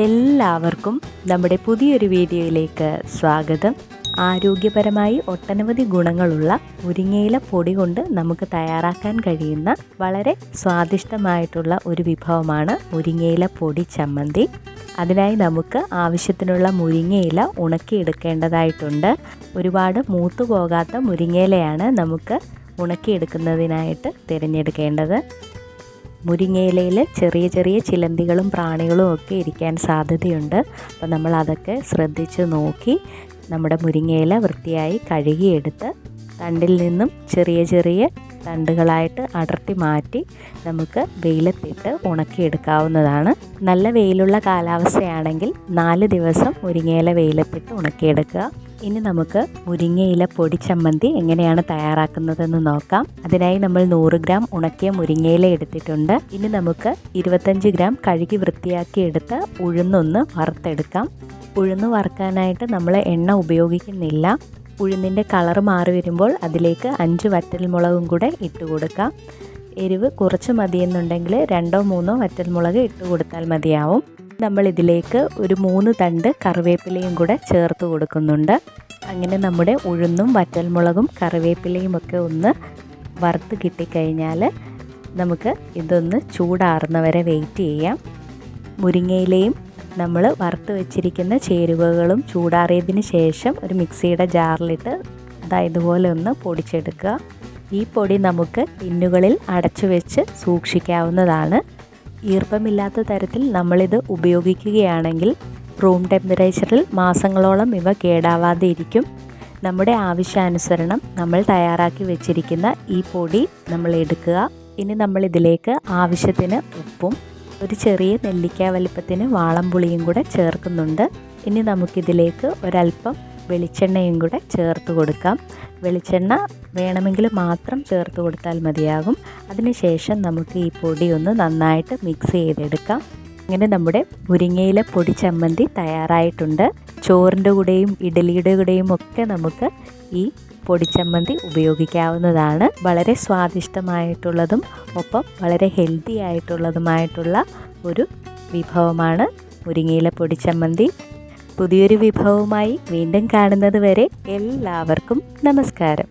എല്ലാവർക്കും നമ്മുടെ പുതിയൊരു വീഡിയോയിലേക്ക് സ്വാഗതം. ആരോഗ്യപരമായി ഒട്ടനവധി ഗുണങ്ങളുള്ള മുരിങ്ങയില പൊടി കൊണ്ട് നമുക്ക് തയ്യാറാക്കാൻ കഴിയുന്ന വളരെ സ്വാദിഷ്ടമായിട്ടുള്ള ഒരു വിഭവമാണ് മുരിങ്ങയില പൊടി ചമ്മന്തി. അതിനായി നമുക്ക് ആവശ്യത്തിനുള്ള മുരിങ്ങയില ഉണക്കിയെടുക്കേണ്ടതായിട്ടുണ്ട്. ഒരുപാട് മൂത്തു പോകാത്ത മുരിങ്ങയിലയാണ് നമുക്ക് ഉണക്കിയെടുക്കുന്നതിനായിട്ട് തിരഞ്ഞെടുക്കേണ്ടത്. മുരിങ്ങയിലയിൽ ചെറിയ ചെറിയ ചിലന്തികളും പ്രാണികളും ഒക്കെ ഇരിക്കാൻ സാധ്യതയുണ്ട്. അപ്പോൾ നമ്മൾ അതൊക്കെ ശ്രദ്ധിച്ച് നോക്കി നമ്മുടെ മുരിങ്ങയില വൃത്തിയായി കഴുകിയെടുത്ത് തണ്ടിൽ നിന്നും ചെറിയ ചെറിയ തണ്ടുകളായിട്ട് അടർത്തി മാറ്റി നമുക്ക് വെയിലത്തിട്ട് ഉണക്കിയെടുക്കാവുന്നതാണ്. നല്ല വെയിലുള്ള കാലാവസ്ഥയാണെങ്കിൽ 4 ദിവസം മുരിങ്ങയില വെയിലത്തിട്ട് ഉണക്കിയെടുക്കുക. ഇനി നമുക്ക് മുരിങ്ങയില പൊടി ചമ്മന്തി എങ്ങനെയാണ് തയ്യാറാക്കുന്നതെന്ന് നോക്കാം. അതിനായി നമ്മൾ 100 ഗ്രാം ഉണക്കിയ മുരിങ്ങയില എടുത്തിട്ടുണ്ട്. ഇനി നമുക്ക് 25 ഗ്രാം കഴുകി വൃത്തിയാക്കി എടുത്ത് ഉഴുന്നൊന്ന് വറുത്തെടുക്കാം. ഉഴുന്ന് വറുക്കാനായിട്ട് നമ്മൾ എണ്ണ ഉപയോഗിക്കുന്നില്ല. ഉഴുന്നിൻ്റെ കളർ മാറി വരുമ്പോൾ അതിലേക്ക് 5 വറ്റൽമുളകും കൂടെ ഇട്ട് കൊടുക്കാം. എരിവ് കുറച്ച് മതിയെന്നുണ്ടെങ്കിൽ 2-3 വറ്റൽമുളക് ഇട്ട് കൊടുത്താൽ മതിയാവും. നമ്മൾ ഇതിലേക്ക് ഒരു 3 തണ്ട് കറിവേപ്പിലയും കൂടെ ചേർത്ത് കൊടുക്കുന്നുണ്ട്. അങ്ങനെ നമ്മുടെ ഉഴുന്നും വറ്റൽമുളകും കറിവേപ്പിലയും ഒക്കെ ഒന്ന് വറുത്ത് കിട്ടിക്കഴിഞ്ഞാൽ നമുക്ക് ഇതൊന്ന് ചൂടാറുന്നവരെ വെയിറ്റ് ചെയ്യാം. മുരിങ്ങയിലയും നമ്മൾ വറുത്ത് വെച്ചിരിക്കുന്ന ചേരുവകളും ചൂടാറിയതിന് ശേഷം ഒരു മിക്സിയുടെ ജാറിലിട്ട് ഇതുപോലെ ഒന്ന് പൊടിച്ചെടുക്കുക. ഈ പൊടി നമുക്ക് ടിന്നുകളിൽ അടച്ചു വെച്ച് സൂക്ഷിക്കാവുന്നതാണ്. ഈർപ്പമില്ലാത്ത തരത്തിൽ നമ്മളിത് ഉപയോഗിക്കുകയാണെങ്കിൽ റൂം ടെമ്പറേച്ചറിൽ മാസങ്ങളോളം ഇവ കേടാവാതെ ഇരിക്കും. നമ്മുടെ ആവശ്യാനുസരണം നമ്മൾ തയ്യാറാക്കി വെച്ചിരിക്കുന്ന ഈ പൊടി നമ്മൾ എടുക്കുക. ഇനി നമ്മളിതിലേക്ക് ആവശ്യത്തിന് ഉപ്പും ഒരു ചെറിയ നെല്ലിക്ക വലിപ്പത്തിന് വാളംപുളിയും കൂടെ ചേർക്കുന്നുണ്ട്. ഇനി നമുക്കിതിലേക്ക് ഒരല്പം വെളിച്ചെണ്ണയും കൂടെ ചേർത്ത് കൊടുക്കാം. വെളിച്ചെണ്ണ വേണമെങ്കിൽ മാത്രം ചേർത്ത് കൊടുത്താൽ മതിയാകും. അതിനുശേഷം നമുക്ക് ഈ പൊടി ഒന്ന് നന്നായിട്ട് മിക്സ് ചെയ്തെടുക്കാം. അങ്ങനെ നമ്മുടെ മുരിങ്ങയില പൊടി ചമ്മന്തി തയ്യാറായിട്ടുണ്ട്. ചോറിൻ്റെ കൂടെയും ഇഡലിയുടെ കൂടെയും ഒക്കെ നമുക്ക് ഈ പൊടിച്ചമ്മന്തി ഉപയോഗിക്കാവുന്നതാണ്. വളരെ സ്വാദിഷ്ടമായിട്ടുള്ളതും ഒപ്പം വളരെ ഹെൽത്തി ആയിട്ടുള്ളതുമായിട്ടുള്ള ഒരു വിഭവമാണ് മുരിങ്ങയില പൊടിച്ചമ്മന്തി. പുതിയൊരു വിഭവവുമായി വീണ്ടും കാണുന്നത് വരെ എല്ലാവർക്കും നമസ്കാരം.